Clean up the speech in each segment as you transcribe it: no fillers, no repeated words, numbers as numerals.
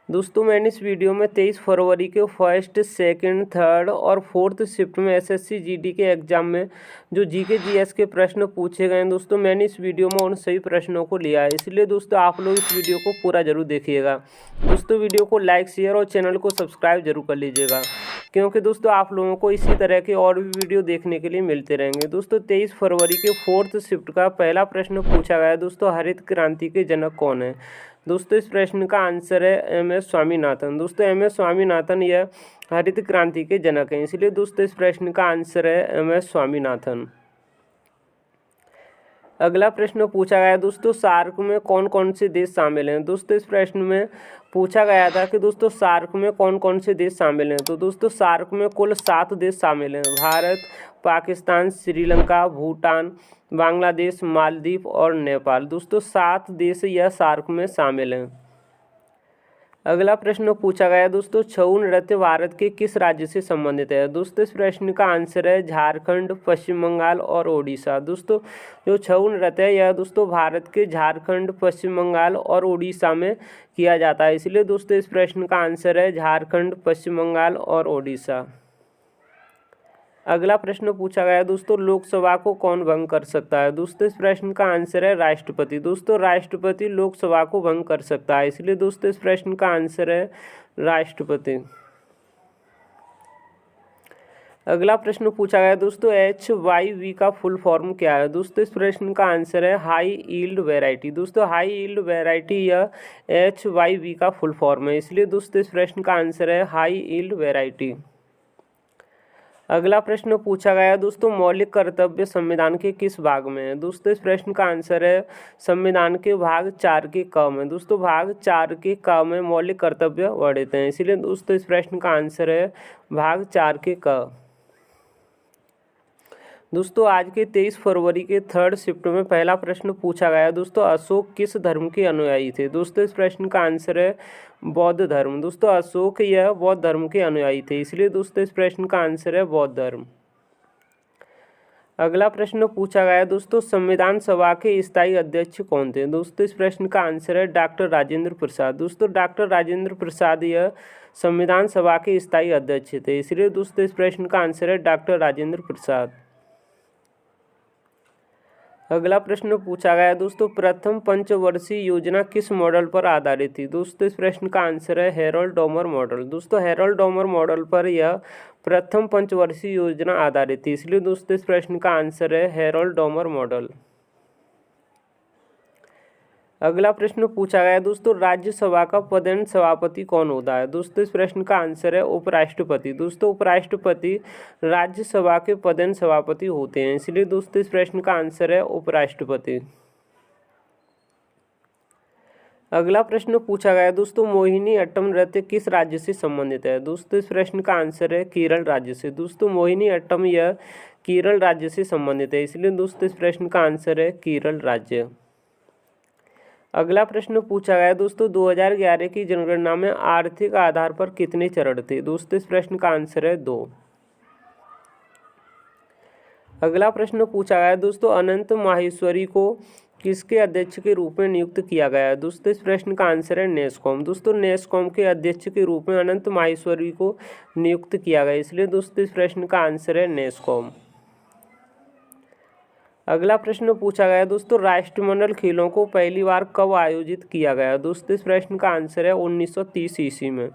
दोस्तों मैंने इस वीडियो में 23 फरवरी के फर्स्ट, सेकंड, थर्ड और फोर्थ शिफ्ट में एसएससी जीडी के एग्जाम में जो जीके जीएस के प्रश्न पूछे गए हैं दोस्तों, मैंने इस वीडियो में उन सभी प्रश्नों को लिया है। इसलिए दोस्तों आप लोग इस वीडियो को पूरा जरूर देखिएगा। दोस्तों वीडियो को लाइक, शेयर और चैनल को सब्सक्राइब जरूर कर लीजिएगा, क्योंकि दोस्तों आप लोगों को इसी तरह के और भी वीडियो देखने के लिए मिलते रहेंगे। दोस्तों 23 फरवरी के फोर्थ शिफ्ट का पहला प्रश्न पूछा गया है दोस्तों, हरित क्रांति के जनक कौन है। दोस्तों इस प्रश्न का आंसर है एम.एस. स्वामीनाथन। दोस्तों एम.एस. स्वामीनाथन यह हरित क्रांति के जनक हैं, इसलिए दोस्तों इस प्रश्न का आंसर है एम.एस. स्वामीनाथन। अगला प्रश्न पूछा गया है दोस्तों, सार्क में कौन कौन से देश शामिल हैं। दोस्तों इस प्रश्न में पूछा गया था कि दोस्तों सार्क में कौन कौन से देश शामिल हैं। तो दोस्तों सार्क में कुल 7 देश शामिल हैं, भारत, पाकिस्तान, श्रीलंका, भूटान, बांग्लादेश, मालदीव और नेपाल। दोस्तों 7 देश यह सार्क में शामिल हैं। अगला प्रश्न पूछा गया है दोस्तों, छऊ नृत्य भारत के किस राज्य से संबंधित है। दोस्तों इस प्रश्न का आंसर है झारखंड, पश्चिम बंगाल और ओडिशा। दोस्तों जो छऊ नृत्य है यह दोस्तों भारत के झारखंड, पश्चिम बंगाल और ओडिशा में किया जाता है, इसलिए दोस्तों इस प्रश्न का आंसर है झारखंड, पश्चिम बंगाल और ओडिशा। अगला प्रश्न पूछा गया है दोस्तों, लोकसभा को कौन भंग कर सकता है। दोस्तों इस प्रश्न का आंसर है राष्ट्रपति। दोस्तों राष्ट्रपति लोकसभा को भंग कर सकता है, इसलिए दोस्तों इस प्रश्न का आंसर है राष्ट्रपति। अगला प्रश्न पूछा गया है दोस्तों, HYV का फुल फॉर्म क्या है। दोस्तों इस प्रश्न का आंसर है हाई यील्ड वैरायटी। दोस्तों हाई यील्ड वैरायटी यह HYV का फुल फॉर्म है, इसलिए दोस्तों इस प्रश्न का आंसर है हाई यील्ड वैरायटी। अगला प्रश्न पूछा गया है दोस्तों, मौलिक कर्तव्य संविधान के किस भाग में है। दोस्तों इस प्रश्न का आंसर है संविधान के भाग 4 के क में। दोस्तों भाग 4 के क में मौलिक कर्तव्य वर्णित हैं, इसलिए दोस्तों इस प्रश्न का आंसर है भाग 4 के क। दोस्तों आज के 23 फरवरी के थर्ड शिफ्ट में पहला प्रश्न पूछा गया है दोस्तों, अशोक किस धर्म के अनुयायी थे। दोस्तों इस प्रश्न का आंसर है बौद्ध धर्म। दोस्तों अशोक यह बौद्ध धर्म के अनुयायी थे, इसलिए दोस्तों इस प्रश्न का आंसर है बौद्ध धर्म। अगला प्रश्न पूछा गया है दोस्तों, संविधान सभा के स्थायी अध्यक्ष कौन थे। दोस्तों इस प्रश्न का आंसर है डॉक्टर राजेंद्र प्रसाद। दोस्तों डॉक्टर राजेंद्र प्रसाद यह संविधान सभा के स्थायी अध्यक्ष थे, इसलिए दोस्तों इस प्रश्न का आंसर है डॉक्टर राजेंद्र प्रसाद। अगला प्रश्न पूछा गया है दोस्तों, प्रथम पंचवर्षीय योजना किस मॉडल पर आधारित थी। दोस्तों इस प्रश्न का आंसर है हैरोल्ड डोमर मॉडल। दोस्तों हैरोल्ड डोमर मॉडल पर यह प्रथम पंचवर्षीय योजना आधारित थी, इसलिए दोस्तों इस प्रश्न का आंसर है हैरोल्ड डोमर मॉडल। अगला प्रश्न पूछा गया है दोस्तों, राज्यसभा का पदेन सभापति कौन होता है। दोस्तों इस प्रश्न का आंसर है उपराष्ट्रपति। दोस्तों उपराष्ट्रपति राज्यसभा के पदेन सभापति होते हैं, इसलिए दोस्तों इस प्रश्न का आंसर है उपराष्ट्रपति। अगला प्रश्न पूछा गया है दोस्तों, मोहिनी अट्टम नृत्य किस राज्य से संबंधित है। दोस्तों इस प्रश्न का आंसर है केरल राज्य से। दोस्तों मोहिनी अट्टम यह केरल राज्य से संबंधित है, इसलिए दोस्तों इस प्रश्न का आंसर है केरल राज्य। अगला प्रश्न पूछा गया है दोस्तों, 2011 की जनगणना में आर्थिक आधार पर कितने चरण थे। दोस्तों इस प्रश्न का आंसर है 2। अगला प्रश्न पूछा गया है दोस्तों, अनंत माहेश्वरी को किसके अध्यक्ष के रूप में नियुक्त किया गया है। दोस्तों इस प्रश्न का आंसर है नेस्कॉम। दोस्तों नेस्कॉम के अध्यक्ष के रूप में अनंत माहेश्वरी को नियुक्त किया गया, इसलिए दोस्तों इस प्रश्न का आंसर है नेस्कॉम। अगला प्रश्न पूछा गया दोस्तों, राष्ट्रमंडल खेलों को पहली बार कब आयोजित किया गया। दोस्तों इस प्रश्न का आंसर है 1930 ईस्वी में।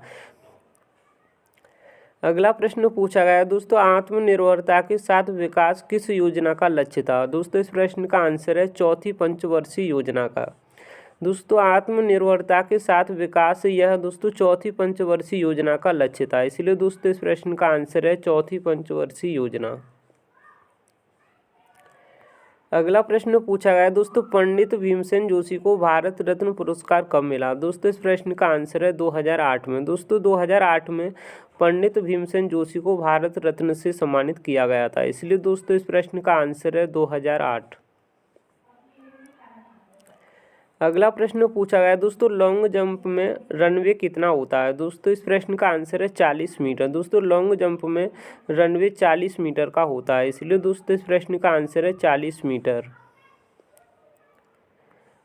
अगला प्रश्न पूछा गया दोस्तों, आत्मनिर्भरता के साथ विकास किस योजना का लक्ष्य था। दोस्तों इस प्रश्न का आंसर है चौथी पंचवर्षीय योजना का। दोस्तों आत्मनिर्भरता के साथ विकास यह दोस्तों चौथी पंचवर्षीय योजना का लक्ष्य था, इसलिए दोस्तों इस प्रश्न का आंसर है चौथी पंचवर्षीय योजना। अगला प्रश्न पूछा गया दोस्तों, पंडित भीमसेन जोशी को भारत रत्न पुरस्कार कब मिला। दोस्तों इस प्रश्न का आंसर है 2008 में। दोस्तों 2008 में पंडित भीमसेन जोशी को भारत रत्न से सम्मानित किया गया था, इसलिए दोस्तों इस प्रश्न का आंसर है 2008। अगला प्रश्न पूछा गया दोस्तों, लॉन्ग जंप में रनवे कितना होता है। दोस्तों इस प्रश्न का आंसर है 40 मीटर। दोस्तों लॉन्ग जंप में रनवे 40 मीटर का होता है, इसलिए दोस्तों इस प्रश्न का आंसर है 40 मीटर।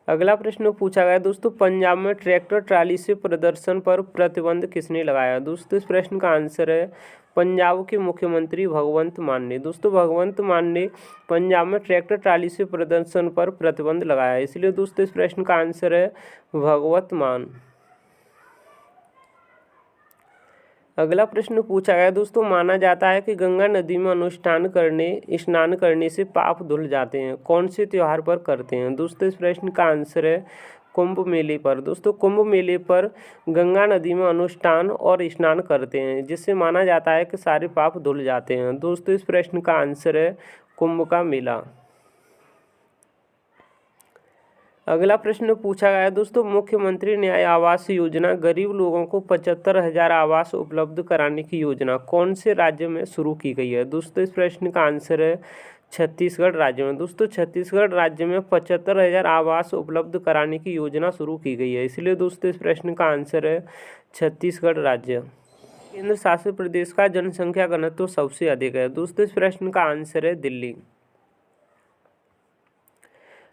अगला प्रश्न पूछा गया दोस्तों, पंजाब में ट्रैक्टर ट्राली से प्रदर्शन पर प्रतिबंध किसने लगाया? दोस्तों इस प्रश्न का आंसर है पंजाब के मुख्यमंत्री भगवंत मान ने। दोस्तों भगवंत मान ने पंजाब में ट्रैक्टर ट्राली से प्रदर्शन पर प्रतिबंध लगाया, इसलिए दोस्तों इस प्रश्न का आंसर है भगवंत मान। अगला प्रश्न पूछा गया दोस्तों, माना जाता है कि गंगा नदी में स्नान करने से पाप धुल जाते हैं, कौन से त्योहार पर करते हैं? दोस्तों इस प्रश्न का आंसर है कुंभ मेले पर। दोस्तों कुंभ मेले पर गंगा नदी में अनुष्ठान और स्नान करते हैं, जिससे माना जाता है कि सारे पाप धुल जाते हैं। दोस्तों इस प्रश्न का आंसर है कुंभ का मेला। अगला प्रश्न पूछा गया दोस्तों, मुख्यमंत्री न्याय आवास योजना गरीब लोगों को 75,000 आवास उपलब्ध कराने की योजना कौन से राज्य में शुरू की गई है? दोस्तों इस प्रश्न का आंसर है छत्तीसगढ़ राज्य में। दोस्तों छत्तीसगढ़ राज्य में 75,000 आवास उपलब्ध कराने की योजना शुरू की गई है, इसलिए दोस्तों इस प्रश्न का आंसर है छत्तीसगढ़ राज्य। केंद्र शासित प्रदेश का जनसंख्या घनत्व सबसे अधिक है? दोस्तों इस प्रश्न का आंसर है दिल्ली।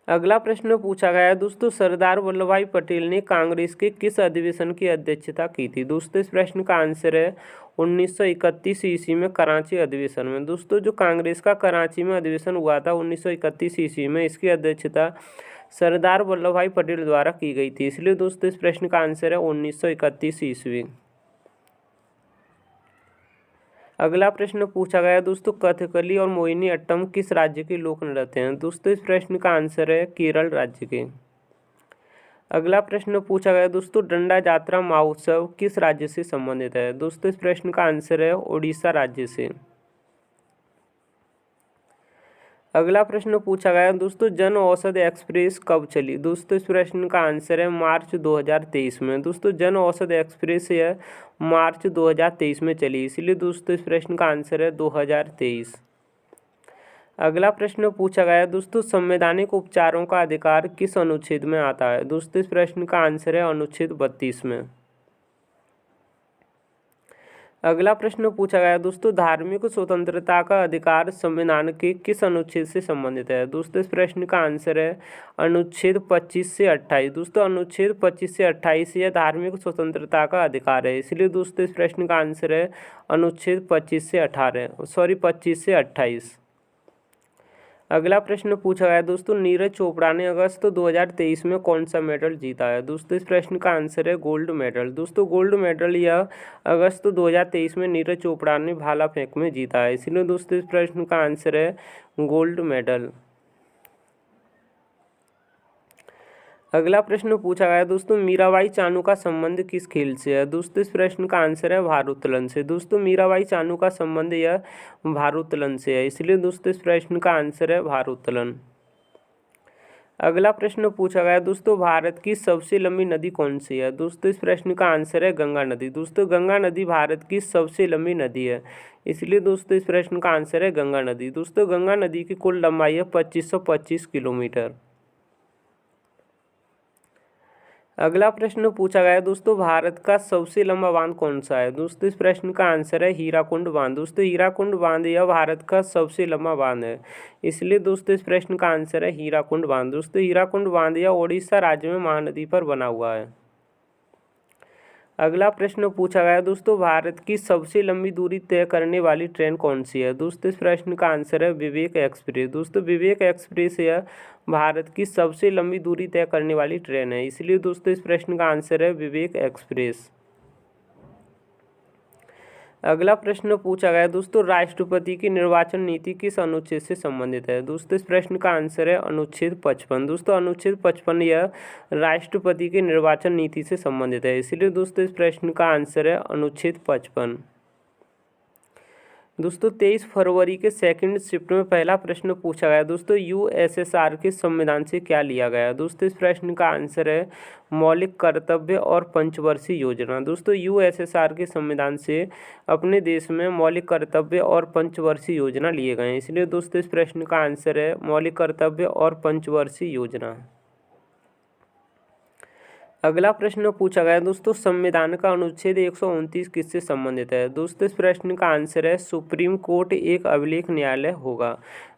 अगला प्रश्न पूछा गया है दोस्तों, सरदार वल्लभ भाई पटेल ने कांग्रेस के किस अधिवेशन की अध्यक्षता की थी? दोस्तों इस प्रश्न का आंसर है 1931 ईस्वी में कराची अधिवेशन में। दोस्तों जो कांग्रेस का कराची में अधिवेशन हुआ था 1931 ईस्वी में, इसकी अध्यक्षता सरदार वल्लभ भाई पटेल द्वारा की गई थी, इसलिए दोस्तों इस प्रश्न का आंसर है 1931 ईस्वी। अगला प्रश्न पूछा गया दोस्तों, कथकली और मोहिनी अट्टम किस राज्य के लोक नृत्य हैं? दोस्तों इस प्रश्न का आंसर है केरल राज्य के। अगला प्रश्न पूछा गया दोस्तों, डंडा यात्रा महोत्सव किस राज्य से संबंधित है? दोस्तों इस प्रश्न का आंसर है उड़ीसा राज्य से। अगला प्रश्न पूछा गया दोस्तों, जन औषधि एक्सप्रेस कब चली? दोस्तों इस प्रश्न का आंसर है मार्च 2023 में। दोस्तों जन औषधि एक्सप्रेस यह मार्च 2023 में चली, इसलिए दोस्तों इस प्रश्न का आंसर है 2023। अगला प्रश्न पूछा गया दोस्तों, संवैधानिक उपचारों का अधिकार किस अनुच्छेद में आता है? दोस्तों इस प्रश्न का आंसर है अनुच्छेद 32 में। अगला प्रश्न पूछा गया दोस्तों, धार्मिक स्वतंत्रता का अधिकार संविधान के किस अनुच्छेद से संबंधित है? दोस्तों इस प्रश्न का आंसर है अनुच्छेद 25 से 28। दोस्तों अनुच्छेद 25 से 28 यह धार्मिक स्वतंत्रता का अधिकार है, इसलिए दोस्तों इस प्रश्न का आंसर है अनुच्छेद 25 से 28। अगला प्रश्न पूछा गया दोस्तों, नीरज चोपड़ा ने अगस्त 2023 में कौन सा मेडल जीता है? दोस्तों इस प्रश्न का आंसर है गोल्ड मेडल। दोस्तों गोल्ड मेडल यह अगस्त 2023 में नीरज चोपड़ा ने भाला फेंक में जीता है, इसलिए दोस्तों इस प्रश्न का आंसर है गोल्ड मेडल। अगला प्रश्न पूछा गया दोस्तों, मीराबाई चानू का संबंध किस खेल से है? दोस्तों इस प्रश्न का आंसर है भारोत्तोलन से। दोस्तों मीराबाई चानू का संबंध यह भारोत्तोलन से है, इसलिए दोस्तों इस प्रश्न का आंसर है भारोत्तोलन। अगला प्रश्न पूछा गया दोस्तों, भारत की सबसे लंबी नदी कौन सी है? दोस्तों इस प्रश्न का आंसर है गंगा नदी। दोस्तों गंगा नदी भारत की सबसे लंबी नदी है, इसलिए दोस्तों इस प्रश्न का आंसर है गंगा नदी। दोस्तों गंगा नदी की कुल लंबाई है 2525 किलोमीटर। अगला प्रश्न पूछा गया दोस्तों, भारत का सबसे लंबा बांध कौन सा है? दोस्तों इस प्रश्न का आंसर है हीराकुंड बांध। दोस्तों हीराकुंड बांध यह भारत का सबसे लंबा बांध है, इसलिए दोस्तों इस प्रश्न का आंसर है हीराकुंड बांध। दोस्तों हीराकुंड बांध यह ओडिशा राज्य में महानदी पर बना हुआ है। अगला प्रश्न पूछा गया दोस्तों, भारत की सबसे लंबी दूरी तय करने वाली ट्रेन कौन सी है? दोस्तों इस प्रश्न का आंसर है विवेक एक्सप्रेस। दोस्तों विवेक एक्सप्रेस यह भारत की सबसे लंबी दूरी तय करने वाली ट्रेन है, इसलिए दोस्तों इस प्रश्न का आंसर है विवेक एक्सप्रेस। अगला प्रश्न पूछा गया दोस्तों, राष्ट्रपति की निर्वाचन नीति किस अनुच्छेद से संबंधित है? दोस्तों इस प्रश्न का आंसर है अनुच्छेद 55। दोस्तों अनुच्छेद 55 यह राष्ट्रपति की निर्वाचन नीति से संबंधित है, इसलिए दोस्तों इस प्रश्न का आंसर है अनुच्छेद 55। दोस्तों 23 फरवरी के सेकंड शिफ्ट में पहला प्रश्न पूछा गया दोस्तों, यूएसएसआर के संविधान से क्या लिया गया? दोस्तों इस प्रश्न का आंसर है मौलिक कर्तव्य और पंचवर्षीय योजना। दोस्तों यूएसएसआर के संविधान से अपने देश में मौलिक कर्तव्य और पंचवर्षीय योजना लिए गए हैं, इसलिए दोस्तों इस प्रश्न का आंसर है मौलिक कर्तव्य और पंचवर्षीय योजना। अगला प्रश्न पूछा गया दोस्तों, संविधान का अनुच्छेद 129 किससे संबंधित है? दोस्तों इस प्रश्न का आंसर है सुप्रीम कोर्ट एक अभिलेख न्यायालय होगा।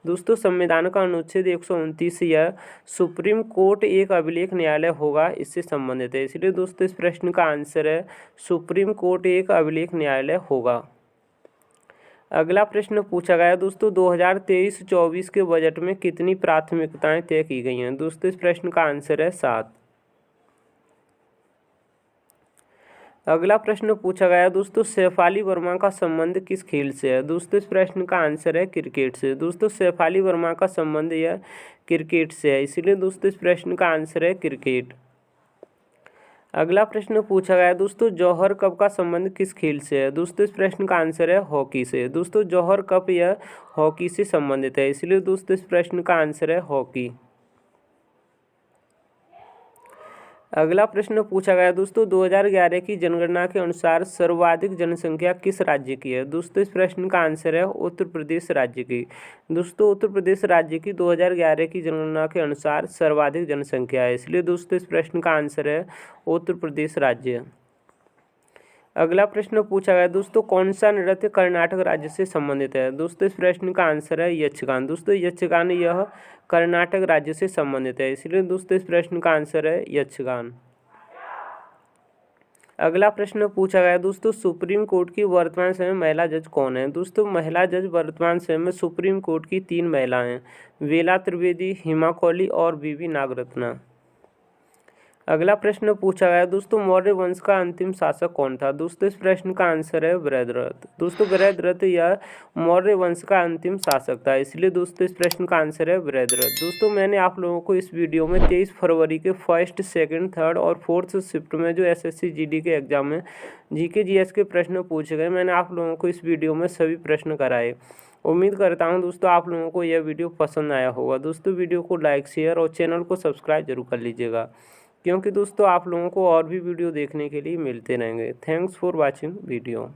दोस्तों संविधान का अनुच्छेद 129 या सुप्रीम कोर्ट एक अभिलेख न्यायालय होगा, इससे संबंधित है। इसलिए दोस्तों इस प्रश्न का आंसर है सुप्रीम कोर्ट एक अभिलेख न्यायालय होगा। अगला प्रश्न पूछा गया दोस्तों, 2023-24 के बजट में कितनी प्राथमिकताएं तय की गई हैं? दोस्तों इस प्रश्न का आंसर है 7। अगला प्रश्न पूछा गया दोस्तों, शेफाली वर्मा का संबंध किस खेल से है? दोस्तों इस प्रश्न का आंसर है क्रिकेट से। दोस्तों शेफाली वर्मा का संबंध यह क्रिकेट से है, इसीलिए दोस्तों इस प्रश्न का आंसर है क्रिकेट। अगला प्रश्न पूछा गया दोस्तों, जौहर कप का संबंध किस खेल से है? दोस्तों इस प्रश्न का आंसर है हॉकी से। दोस्तों जौहर कप यह हॉकी से संबंधित है, इसलिए दोस्तों इस प्रश्न का आंसर है हॉकी। अगला प्रश्न पूछा गया दोस्तों, 2011 की जनगणना के अनुसार सर्वाधिक जनसंख्या किस राज्य की है? दोस्तों इस प्रश्न का आंसर है उत्तर प्रदेश राज्य की। दोस्तों उत्तर प्रदेश राज्य की 2011 की जनगणना के अनुसार सर्वाधिक जनसंख्या है, इसलिए दोस्तों इस प्रश्न का आंसर है उत्तर प्रदेश राज्य। अगला प्रश्न पूछा गया दोस्तों, कौन सा नृत्य कर्नाटक राज्य से संबंधित है? दोस्तों इस प्रश्न का आंसर है यक्षगान। दोस्तों यक्षगान यह कर्नाटक राज्य से संबंधित है, इसलिए दोस्तों इस प्रश्न का आंसर है यक्षगान। अगला प्रश्न पूछा गया दोस्तों, सुप्रीम कोर्ट की वर्तमान समय में महिला जज कौन है? दोस्तों महिला जज वर्तमान समय में सुप्रीम कोर्ट की 3 महिलाएं हैं, वेला त्रिवेदी, हिमा कोहली और बीवी नागरत्ना। अगला प्रश्न पूछा गया दोस्तों, मौर्य वंश का अंतिम शासक कौन था? दोस्तों इस प्रश्न का आंसर है बृहद्रथ। दोस्तों बृहद्रथ यह मौर्य वंश का अंतिम शासक था, इसलिए दोस्तों इस प्रश्न का आंसर है बृहद्रथ। दोस्तों मैंने आप लोगों को इस वीडियो में 23 फरवरी के फर्स्ट, सेकंड, थर्ड और फोर्थ शिफ्ट में जो SSC GD के एग्जाम में GK GS के प्रश्न पूछे गए, मैंने आप लोगों को इस वीडियो में सभी प्रश्न कराए। उम्मीद करता हूं दोस्तों आप लोगों को यह वीडियो पसंद आया होगा। दोस्तों वीडियो को लाइक, शेयर और चैनल को सब्सक्राइब जरूर कर लीजिएगा, क्योंकि दोस्तों आप लोगों को और भी वीडियो देखने के लिए मिलते रहेंगे। Thanks for watching video.